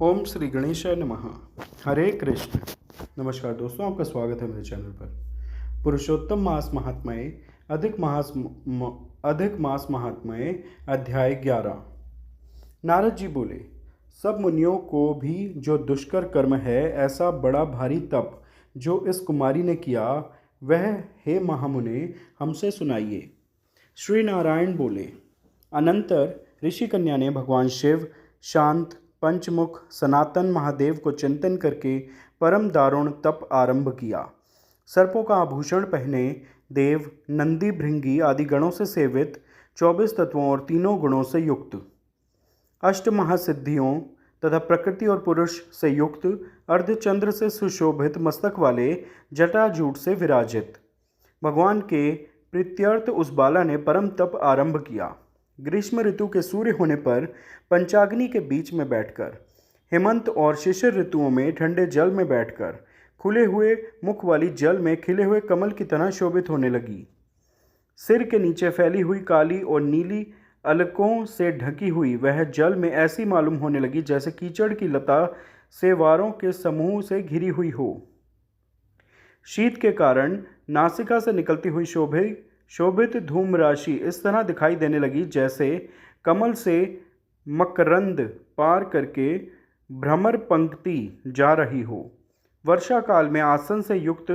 ओम श्री गणेशाय नमः। हरे कृष्ण। नमस्कार दोस्तों, आपका स्वागत है मेरे चैनल पर। पुरुषोत्तम मास महात्म्य अधिक मास महात्म्य अध्याय 11। नारद जी बोले, सब मुनियों को भी जो दुष्कर कर्म है, ऐसा बड़ा भारी तप जो इस कुमारी ने किया, वह हे महामुने हमसे सुनाइए। श्री नारायण बोले, अनंतर ऋषि कन्या ने भगवान शिव, शांत, पंचमुख, सनातन महादेव को चिंतन करके परम दारुण तप आरंभ किया। सर्पों का आभूषण पहने, देव, नंदी, भृंगी आदि गणों से सेवित, 24 तत्वों और तीनों गुणों से युक्त, अष्ट महासिद्धियों तथा प्रकृति और पुरुष से युक्त, अर्धचंद्र से सुशोभित मस्तक वाले, जटाजूट से विराजित भगवान के प्रीत्यर्थ उस बाला ने परम तप आरंभ किया। ग्रीष्म ऋतु के सूर्य होने पर पंचाग्नि के बीच में बैठकर, हेमंत और शिशिर ऋतुओं में ठंडे जल में बैठकर, खुले हुए मुख वाली जल में खिले हुए कमल की तरह शोभित होने लगी। सिर के नीचे फैली हुई काली और नीली अलकों से ढकी हुई वह जल में ऐसी मालूम होने लगी जैसे कीचड़ की लता सेवारों के समूह से घिरी हुई हो। शीत के कारण नासिका से निकलती हुई शोभित धूम राशि इस तरह दिखाई देने लगी जैसे कमल से मकरंद पार करके भ्रमर पंक्ति जा रही हो। वर्षा काल में आसन से युक्त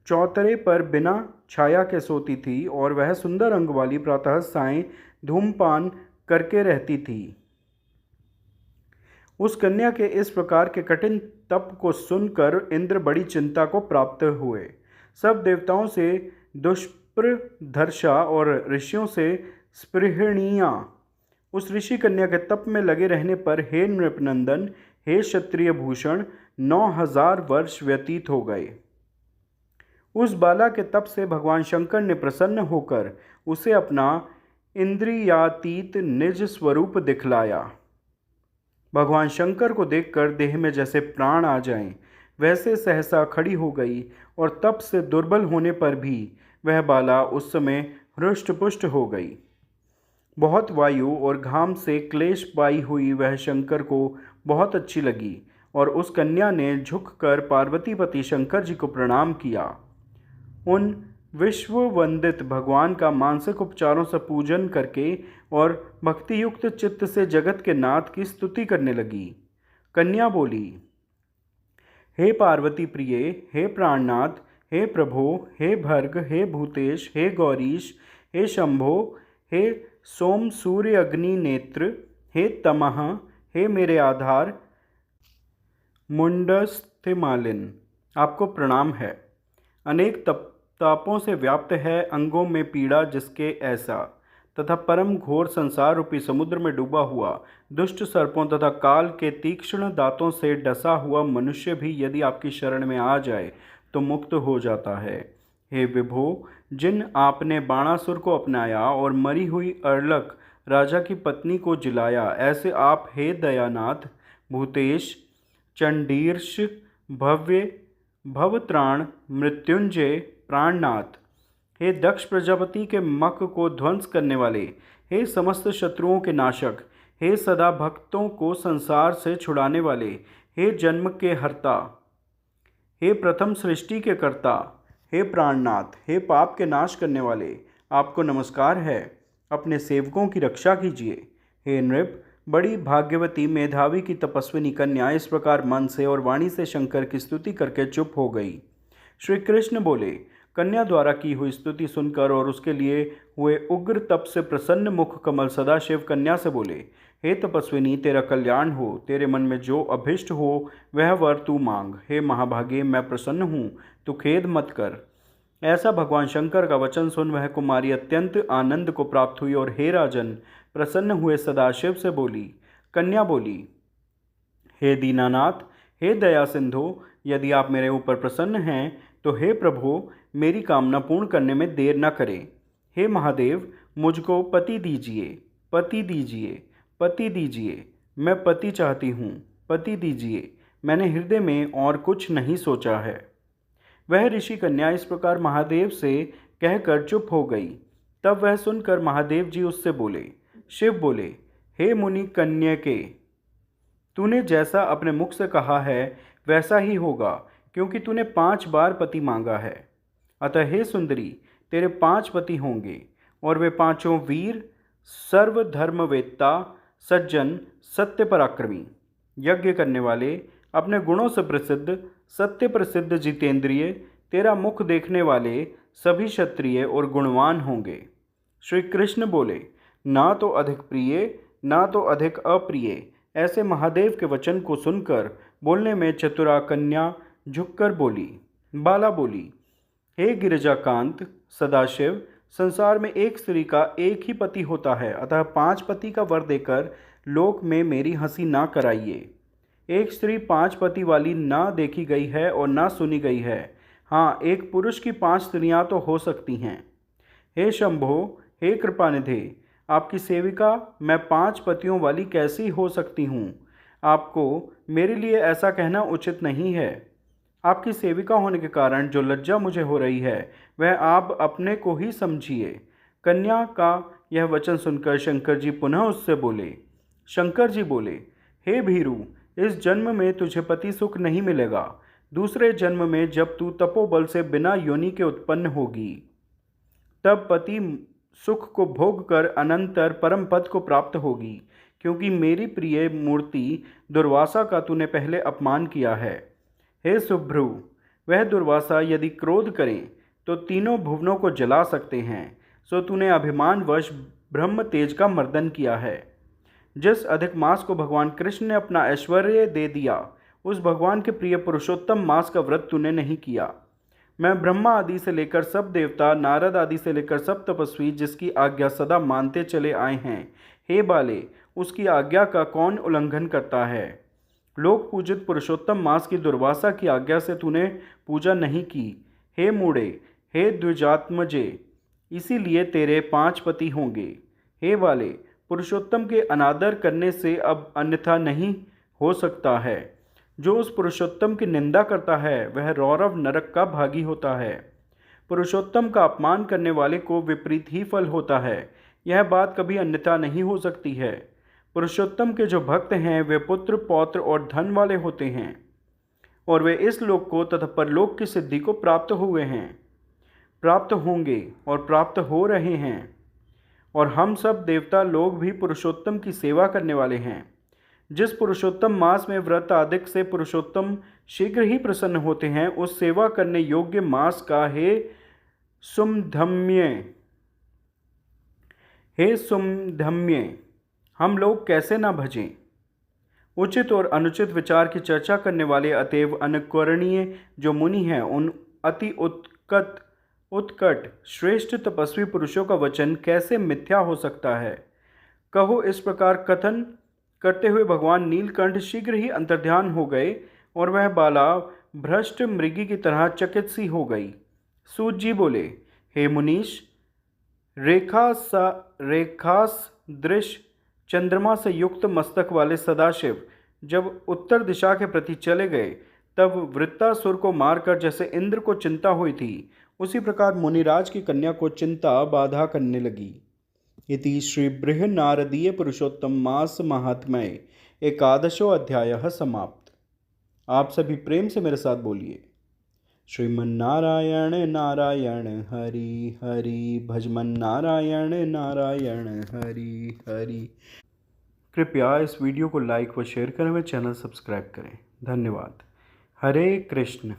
चौतरे पर बिना छाया के सोती थी और वह सुंदर अंग वाली प्रातः सायं धूमपान करके रहती थी। उस कन्या के इस प्रकार के कठिन तप को सुनकर इंद्र बड़ी चिंता को प्राप्त हुए। सब देवताओं से दुष्प्रधर्षा और ऋषियों से स्पृहणीया उस ऋषि कन्या के तप में लगे रहने पर हे नृपनंदन, हे क्षत्रिय भूषण, 9000 वर्ष व्यतीत हो गए। उस बाला के तप से भगवान शंकर ने प्रसन्न होकर उसे अपना इंद्रियातीत निज स्वरूप दिखलाया। भगवान शंकर को देखकर देह में जैसे प्राण आ जाएं, वैसे सहसा खड़ी हो गई और तप से दुर्बल होने पर भी वह बाला उस समय हृष्टपुष्ट हो गई। बहुत वायु और घाम से क्लेश पाई हुई वह शंकर को बहुत अच्छी लगी और उस कन्या ने झुककर पार्वतीपति शंकर जी को प्रणाम किया। उन विश्व वंदित भगवान का मानसिक उपचारों से पूजन करके और भक्तियुक्त चित्त से जगत के नाथ की स्तुति करने लगी। कन्या बोली, हे पार्वती प्रिय, हे प्राणनाथ, हे प्रभो, हे भर्ग, हे भूतेश, हे गौरीश, हे शंभो, हे सोम सूर्य अग्नि नेत्र, हे तमः, हे मेरे आधार मुंडस्थिमालिन, आपको प्रणाम है। अनेक तापों से व्याप्त है अंगों में पीड़ा जिसके ऐसा, तथा परम घोर संसार रूपी समुद्र में डूबा हुआ, दुष्ट सर्पों तथा काल के तीक्ष्ण दांतों से डसा हुआ मनुष्य भी यदि आपकी शरण में आ जाए तो मुक्त हो जाता है। हे विभो, जिन आपने बाणासुर को अपनाया और मरी हुई अर्लक राजा की पत्नी को जिलाया, ऐसे आप हे दयानाथ, भूतेश, चंडीर्ष, भव्य, भवत्राण, मृत्युंजय, प्राणनाथ, हे दक्ष प्रजापति के मक को ध्वंस करने वाले, हे समस्त शत्रुओं के नाशक, हे सदा भक्तों को संसार से छुड़ाने वाले, हे जन्म के हर्ता, हे प्रथम सृष्टि के कर्ता, हे प्राणनाथ, हे पाप के नाश करने वाले, आपको नमस्कार है। अपने सेवकों की रक्षा कीजिए। हे नृप, बड़ी भाग्यवती मेधावी की तपस्विनी कन्या इस प्रकार मन से और वाणी से शंकर की स्तुति करके चुप हो गई। श्री कृष्ण बोले, कन्या द्वारा की हुई स्तुति सुनकर और उसके लिए हुए उग्र तप से प्रसन्न मुख कमल सदाशिव कन्या से बोले, हे तपस्विनी, तेरा कल्याण हो, तेरे मन में जो अभिष्ट हो वह वर तू मांग। हे महाभागे, मैं प्रसन्न हूँ, तू खेद मत कर। ऐसा भगवान शंकर का वचन सुन वह कुमारी अत्यंत आनंद को प्राप्त हुई और हे राजन, प्रसन्न हुए सदाशिव से बोली। कन्या बोली, हे दीनानाथ, हे दया सिंधु, यदि आप मेरे ऊपर प्रसन्न हैं तो हे प्रभु, मेरी कामना पूर्ण करने में देर न करें। हे महादेव, मुझको पति दीजिए, पति दीजिए, पति दीजिए, मैं पति चाहती हूँ, पति दीजिए, मैंने हृदय में और कुछ नहीं सोचा है। वह ऋषि कन्या इस प्रकार महादेव से कहकर चुप हो गई। तब वह सुनकर महादेव जी उससे बोले। शिव बोले, हे मुनि कन्यके, तूने जैसा अपने मुख से कहा है वैसा ही होगा, क्योंकि तूने 5 बार पति मांगा है। अतः हे सुंदरी, तेरे 5 पति होंगे, और वे पांचों वीर, सर्वधर्मवेत्ता, सज्जन, सत्य पराक्रमी, यज्ञ करने वाले, अपने गुणों से प्रसिद्ध, सत्य प्रसिद्ध, जितेंद्रिय, तेरा मुख देखने वाले, सभी क्षत्रिय और गुणवान होंगे। श्री कृष्ण बोले, ना तो अधिक प्रिय ना तो अधिक अप्रिय। ऐसे महादेव के वचन को सुनकर बोलने में चतुरा कन्या झुककर बोली। बाला बोली, हे गिरिजाकांत सदाशिव, संसार में एक स्त्री का एक ही पति होता है, अतः 5 पति का वर देकर लोक में मेरी हंसी ना कराइए। एक स्त्री 5 पति वाली ना देखी गई है और ना सुनी गई है। हाँ, एक पुरुष की 5 स्त्रियां तो हो सकती हैं। हे शंभो, हे कृपानिधे, आपकी सेविका मैं 5 पतियों वाली कैसी हो सकती हूँ? आपको मेरे लिए ऐसा कहना उचित नहीं है। आपकी सेविका होने के कारण जो लज्जा मुझे हो रही है वह आप अपने को ही समझिए। कन्या का यह वचन सुनकर शंकर जी पुनः उससे बोले। शंकर जी बोले, हे भीरू, इस जन्म में तुझे पति सुख नहीं मिलेगा। दूसरे जन्म में जब तू तपोबल से बिना योनि के उत्पन्न होगी, तब पति सुख को भोग कर अनंतर परम पद को प्राप्त होगी, क्योंकि मेरी प्रिय मूर्ति दुर्वासा का तूने पहले अपमान किया है। हे सुभ्रु, वह दुर्वासा यदि क्रोध करें तो तीनों भुवनों को जला सकते हैं, सो तूने अभिमानवश ब्रह्म तेज का मर्दन किया है। जिस अधिक मास को भगवान कृष्ण ने अपना ऐश्वर्य दे दिया, उस भगवान के प्रिय पुरुषोत्तम मास का व्रत तूने नहीं किया। मैं ब्रह्मा आदि से लेकर सब देवता, नारद आदि से लेकर सब तपस्वी जिसकी आज्ञा सदा मानते चले आए हैं, हे बाले, उसकी आज्ञा का कौन उल्लंघन करता है? लोक पूजित पुरुषोत्तम मास की दुर्वासा की आज्ञा से तूने पूजा नहीं की। हे मूढ़े, हे द्विजात्मजे, इसीलिए तेरे 5 पति होंगे। हे बाले, पुरुषोत्तम के अनादर करने से अब अन्यथा नहीं हो सकता है। जो उस पुरुषोत्तम की निंदा करता है वह रौरव नरक का भागी होता है। पुरुषोत्तम का अपमान करने वाले को विपरीत ही फल होता है। यह बात कभी अन्यथा नहीं हो सकती है। पुरुषोत्तम के जो भक्त हैं वे पुत्र, पौत्र और धन वाले होते हैं, और वे इस लोक को तथा परलोक की सिद्धि को प्राप्त हुए हैं, प्राप्त होंगे और प्राप्त हो रहे हैं। और हम सब देवता लोग भी पुरुषोत्तम की सेवा करने वाले हैं। जिस पुरुषोत्तम मास में व्रत आदिक से पुरुषोत्तम शीघ्र ही प्रसन्न होते हैं, उस सेवा करने योग्य मास का हे सुमधम्य, हम लोग कैसे ना भजें। उचित और अनुचित विचार की चर्चा करने वाले अतएव अनुकरणीय जो मुनि हैं, उन अति उत्कट श्रेष्ठ तपस्वी पुरुषों का वचन कैसे मिथ्या हो सकता है? कहो। इस प्रकार कथन करते हुए भगवान नीलकंठ शीघ्र ही अंतर्ध्यान हो गए, और वह बाला भ्रष्ट मृगी की तरह चकित सी हो गई। सूत जी बोले, हे मुनीश, रेखास दृश्य चंद्रमा से युक्त मस्तक वाले सदाशिव जब उत्तर दिशा के प्रति चले गए, तब वृत्तासुर को मारकर जैसे इंद्र को चिंता हुई थी, उसी प्रकार मुनिराज की कन्या को चिंता बाधा करने लगी। इति श्री बृहन्नारदीय पुरुषोत्तम मास महात्म्य 11वां अध्याय समाप्त। आप सभी प्रेम से मेरे साथ बोलिए, श्रीमन्नारायण नारायण हरि हरि, भजमन नारायण नारायण हरि हरि। कृपया इस वीडियो को लाइक व शेयर करें व चैनल सब्सक्राइब करें। धन्यवाद। हरे कृष्ण।